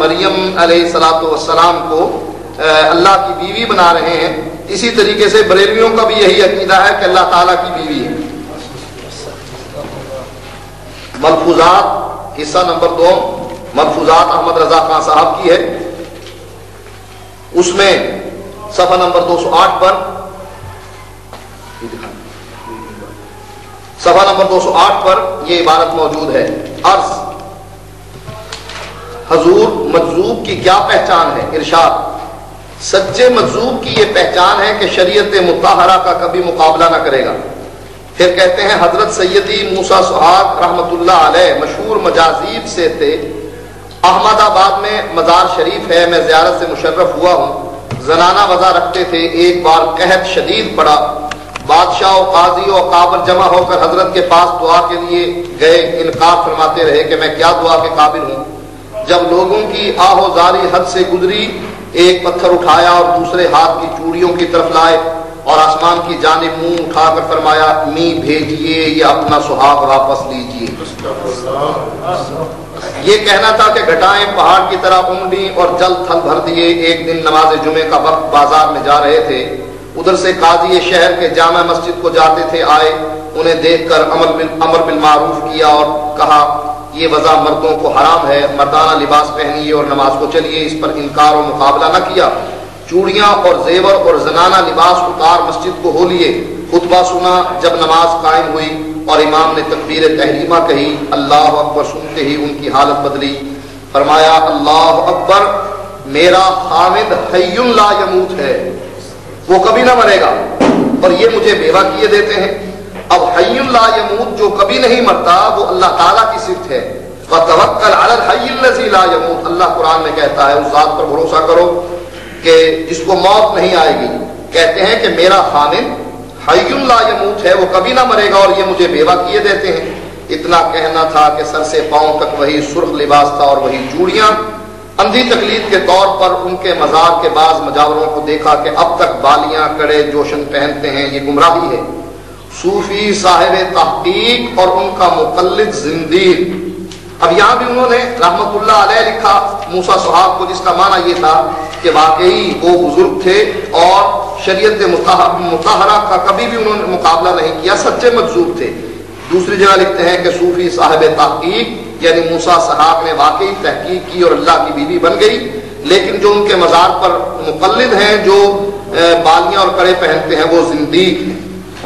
مریم علیہ السلام کو اللہ کی بیوی بنا رہے ہیں، اسی طریقے سے بریلویوں کا بھی یہی عقیدہ ہے کہ اللہ تعالیٰ کی بیوی ہے۔ ملفوظات حصہ نمبر 2 ملفوظات احمد رضا خان صاحب کی ہے، اس میں صفحہ نمبر 208 پر یہ عبارت موجود ہے۔ عرض حضور مجذوب کی کیا پہچان ہے؟ ارشاد سچے مجذوب کی یہ پہچان ہے کہ شریعت مطہرہ کا کبھی مقابلہ نہ کرے گا۔ پھر کہتے ہیں حضرت سیدی موسیٰ سہاگ رحمۃ اللہ علیہ مشہور مجاذیب سے تھے، احمد آباد میں مزار شریف ہے، میں زیارت سے مشرف ہوا ہوں، زنانہ وضع رکھتے تھے، ایک بار قحط شدید پڑا، بادشاہ و قاضی و اکابر جمع ہو کر حضرت کے پاس دعا کے لیے گئے، انکار فرماتے رہے کہ میں کیا دعا کے قابل ہوں۔ جب لوگوں کی آہو زاری حد سے گزری، ایک پتھر اٹھایا اور دوسرے ہاتھ کی چوڑیوں کی طرف لائے اور آسمان کی جانب منہ اٹھا کر فرمایا می بھیجیے یا اپنا سہاگ واپس لیجیے۔ یہ کہنا تھا کہ گھٹائیں پہاڑ کی طرح امڈی اور جل تھل بھر دیے۔ ایک دن نماز جمعے کا وقت بازار میں جا رہے تھے، ادھر سے قاضی شہر کے جامع مسجد کو جاتے تھے، آئے، انہیں دیکھ کر امر بالمعروف کیا اور کہا یہ وضع مردوں کو حرام ہے، مردانہ لباس پہنیے اور نماز کو چلیے۔ اس پر انکار و مقابلہ نہ کیا، چوڑیاں اور زیور اور زنانہ لباس اتار مسجد کو ہو لیے، خطبہ سنا۔ جب نماز قائم ہوئی اور امام نے تکبیر تحریمہ کہی، اللہ اکبر سنتے ہی ان کی حالت بدلی، فرمایا اللہ اکبر، میرا خامد حی لا یموت ہے، وہ کبھی نہ مرے گا اور یہ مجھے بیوہ کیے دیتے ہیں۔ اب حی لا یموت جو کبھی نہیں مرتا وہ اللہ تعالیٰ کی صفت ہے، فَتَوَكَّلْ عَلَى الْحَيِّ الَّذِي لَا يَمُوتُ، اللہ قرآن میں کہتا ہے اس ذات پر بھروسہ کرو کہ جس کو موت نہیں آئے گی۔ کہتے ہیں کہ میرا خامد حی لا یموت ہے، وہ کبھی نہ مرے گا اور یہ مجھے بیوہ کیے دیتے ہیں۔ اتنا کہنا تھا کہ سر سے پاؤں تک وہی سرخ لباس تھا اور وہی چوڑیاں۔ اندھی تقلید کے طور پر ان کے مزار کے بعض مجاوروں کو دیکھا کہ اب تک بالیاں کڑے جوشن پہنتے ہیں، یہ گمراہی ہے۔ صوفی صاحب تحقیق اور ان کا مقلد زندیق۔ اب یہاں بھی انہوں نے رحمت اللہ علیہ لکھا موسیٰ صحاب کو، جس کا معنی یہ تھا کہ واقعی وہ بزرگ تھے اور شریعت مطہرہ کا کبھی بھی انہوں نے مقابلہ نہیں کیا، سچے مجذوب تھے۔ دوسری جگہ لکھتے ہیں کہ صوفی صاحب تحقیق یعنی موسیٰ صحاب نے واقعی تحقیق کی اور اللہ کی بیوی بن گئی، لیکن جو ان کے مزار پر مقلد ہیں، جو بالیاں اور کڑے پہنتے ہیں، وہ زندیق ہیں۔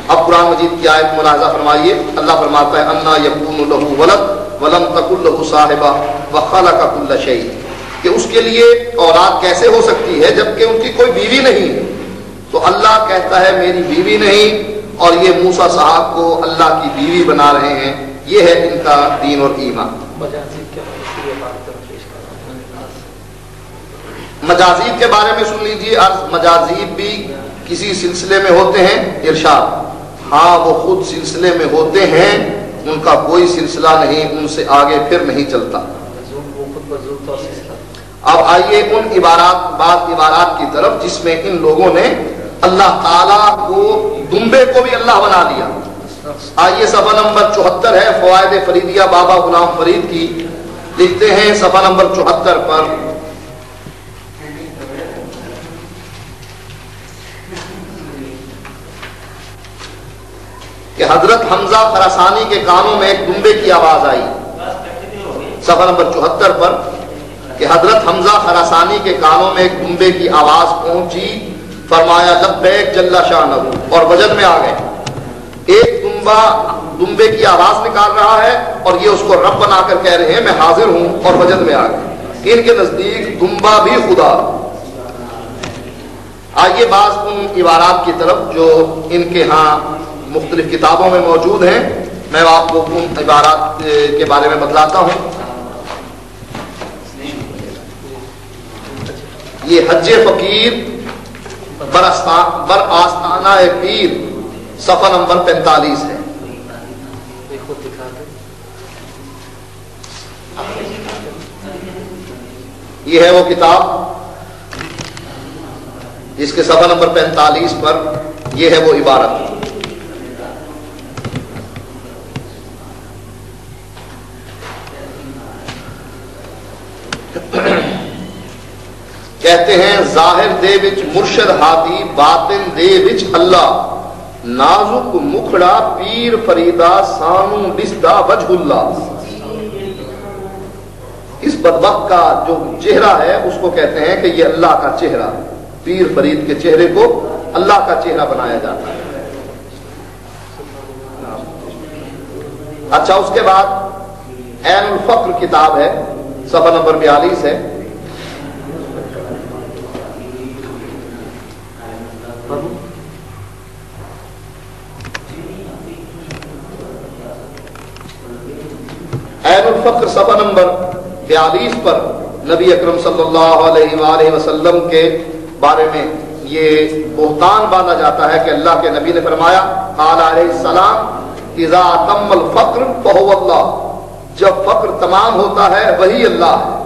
اب قرآن مجید کی آیت ملاحظہ فرمائیے، اللہ فرماتا ہے انا یکون لہ ولد ولم تکن لہ صاحبہ وخلق کل شیء، کہ اس کے لیے اولاد کیسے ہو سکتی ہے جبکہ ان کی کوئی بیوی نہیں ہے۔ تو اللہ کہتا ہے میری بیوی نہیں، اور یہ موسیٰ صاحب کو اللہ کی بیوی بنا رہے ہیں۔ یہ ہے ان کا دین اور ایمان۔ مجازیب کے بارے میں سن لیجیے، مجازیب بھی کسی سلسلے میں ہوتے ہیں؟ ارشاد ہاں وہ خود سلسلے میں ہوتے ہیں، ان کا کوئی سلسلہ نہیں، ان سے آگے پھر نہیں چلتا۔ اب آئیے ان بعض عبارات کی طرف جس میں ان لوگوں نے اللہ تعالیٰ کو دمبے کو بھی اللہ بنا لیا۔ آئیے صفحہ نمبر 74 ہے، فوائد فریدیہ بابا غلام فرید کی، لکھتے ہیں صفحہ نمبر 74 پر کہ حضرت حمزہ خراسانی کے کانوں میں ایک دمبے کی آواز آئی۔ صفحہ نمبر 74 پر کہ حضرت حمزہ خراسانی کے کانوں میں ایک دمبے کی آواز پہنچی، فرمایا لبیک جل شانہ، اور وجد میں آ گئے۔ ایک دمبے کی آواز نکال رہا ہے اور یہ اس کو رب بنا کر کہہ رہے ہیں میں حاضر ہوں، اور وجد میں آ گئے۔ ان کے نزدیک دمبا بھی خدا۔ آئیے بعض ان عبارات کی طرف جو ان کے ہاں مختلف کتابوں میں موجود ہیں، میں آپ کو ان عبارات کے بارے میں بتلاتا ہوں۔ یہ حج فقیر بر آستانہ پیر صفحہ نمبر 45 ہے۔ یہ ہے وہ کتاب جس کے صفحہ نمبر 45 پر یہ ہے وہ عبارت۔ کہتے ہیں ظاہر دے وچ مرشد ہادی، باطن دے وچ اللہ، نازک مکھڑا پیر فریدا، سانو دسدا وجہ اللہ۔ اس بدبخت کا جو چہرہ ہے اس کو کہتے ہیں کہ یہ اللہ کا چہرہ، پیر فرید کے چہرے کو اللہ کا چہرہ بنایا جاتا ہے۔ اچھا، اس کے بعد عین الفقر کتاب ہے، صفحہ نمبر 42 ہے۔ عین الفقر صفحہ نمبر 42 پر نبی اکرم صلی اللہ علیہ وآلہ وسلم کے بارے میں یہ بہتان باندھا جاتا ہے کہ اللہ کے نبی نے فرمایا قال علیہ السلام اذا تم الفقر فهو اللہ، جب فقر تمام ہوتا ہے وہی اللہ ہے۔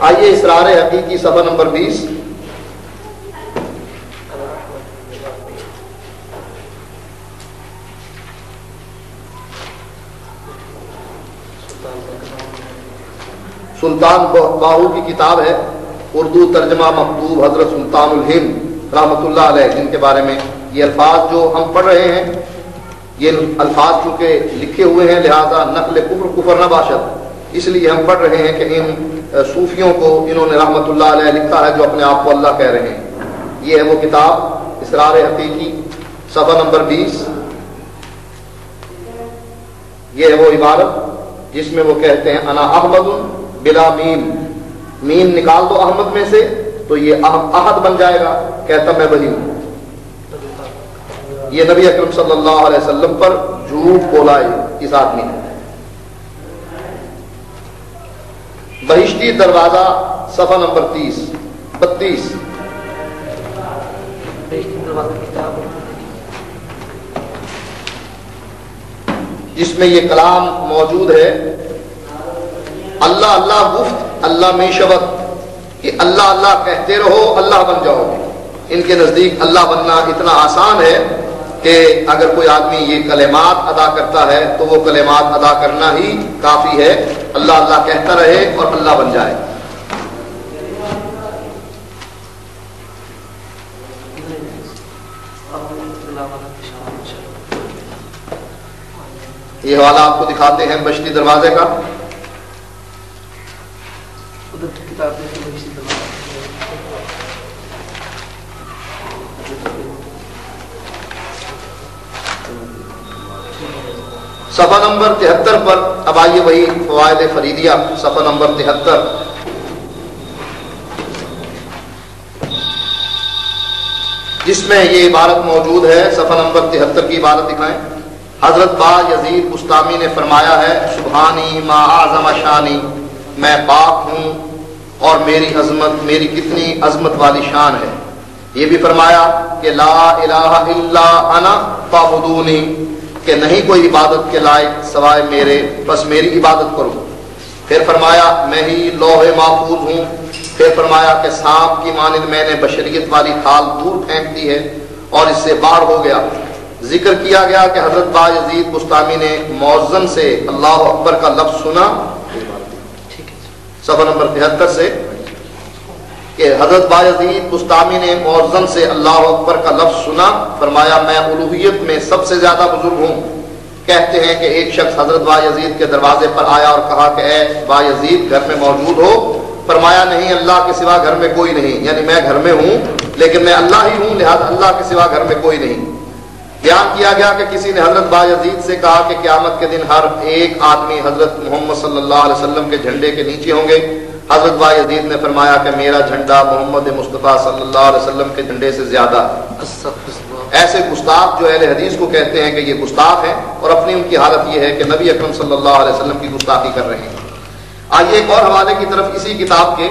آئیے اسرار حقیقی صفحہ نمبر 20۔ سلطان باہو کی کتاب ہے، اردو ترجمہ مکتوب حضرت سلطان الہند رحمۃ اللہ علیہ، جن کے بارے میں یہ الفاظ جو ہم پڑھ رہے ہیں، یہ الفاظ چونکہ لکھے ہوئے ہیں لہذا نقل کفر نہ باشد، اس لیے ہم پڑھ رہے ہیں کہ ان صوفیوں کو انہوں نے رحمۃ اللہ علیہ لکھا ہے جو اپنے آپ کو اللہ کہہ رہے ہیں۔ یہ ہے وہ کتاب اسرار حقیقی صفحہ نمبر 20۔ یہ ہے وہ عبارت جس میں وہ کہتے ہیں انا احمد بلا میم، میم نکال دو احمد میں سے تو یہ احد بن جائے گا، کہتا میں وہی ہوں۔ یہ نبی اکرم صلی اللہ علیہ وسلم پر جھوٹ بولا اس آدمی نے۔ بہشتی دروازہ صفحہ نمبر 32۔ جس میں یہ کلام موجود ہے اللہ اللہ گفت اللہ میں شبت، کہ اللہ اللہ کہتے رہو اللہ بن جاؤ گے۔ ان کے نزدیک اللہ بننا اتنا آسان ہے کہ اگر کوئی آدمی یہ کلمات ادا کرتا ہے تو وہ کلمات ادا کرنا ہی کافی ہے، اللہ اللہ کہتا رہے اور اللہ بن جائے۔ یہ حوالہ آپ کو دکھاتے ہیں بہشتی دروازے کا۔ صفحہ نمبر 73 پر اب آئیے وہی فوائد فریدیہ صفحہ نمبر 73۔ جس میں یہ عبارت موجود ہے، صفحہ نمبر 73 کی عبارت دکھائیں۔ حضرت با یزید بستامی نے فرمایا ہے سبحانی ما اعظم شانی، میں پاک ہوں اور میری عظمت، میری کتنی عظمت والی شان ہے۔ یہ بھی فرمایا کہ لا الہ الا انا فاعبدونی، کہ نہیں کوئی عبادت کے لائق سوائے میرے، بس میری عبادت کرو۔ پھر فرمایا میں ہی لوح محفوظ ہوں۔ پھر فرمایا کہ سانپ کی مانند میں نے بشریت والی کھال دور پھینک دی ہے اور اس سے باہر ہو گیا۔ ذکر کیا گیا کہ حضرت با یزید بستامی نے مؤذن سے اللہ اکبر کا لفظ سنا، صفحہ نمبر 73 سے، کہ حضرت با یزید بستامی نے مؤذن سے اللہ اکبر کا لفظ سنا، فرمایا میں الوہیت میں سب سے زیادہ بزرگ ہوں۔ کہتے ہیں کہ ایک شخص حضرت با یزید کے دروازے پر آیا اور کہا کہ اے با یزید گھر میں موجود ہو؟ فرمایا نہیں، اللہ کے سوا گھر میں کوئی نہیں، یعنی میں گھر میں ہوں لیکن میں اللہ ہی ہوں، لہذا اللہ کے سوا گھر میں کوئی نہیں۔ بیان کیا گیا کہ کسی نے حضرت با یزید سے کہا کہ قیامت کے دن ہر ایک آدمی حضرت محمد صلی اللہ علیہ وسلم کے جھنڈے کے نیچے ہوں گے۔ حضرت با یزید نے فرمایا کہ میرا جھنڈا محمد مصطفیٰ صلی اللہ علیہ وسلم کے جھنڈے سے زیادہ ہے۔ ایسے گستاخ جو اہل حدیث کو کہتے ہیں کہ یہ گستاخ ہیں، اور اپنی ان کی حالت یہ ہے کہ نبی اکرم صلی اللہ علیہ وسلم کی گستاخی کر رہے ہیں۔ آئیے ایک اور حوالے کی طرف، اسی کتاب کے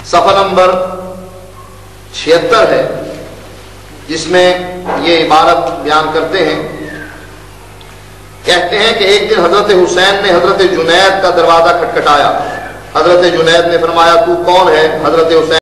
صفحہ نمبر 76 ہے، جس میں یہ عبارت بیان کرتے ہیں۔ کہتے ہیں کہ ایک دن حضرت حسین نے حضرت جنید کا دروازہ کھٹکھٹایا۔ حضرت جنید نے فرمایا تو کون ہے؟ حضرت حسین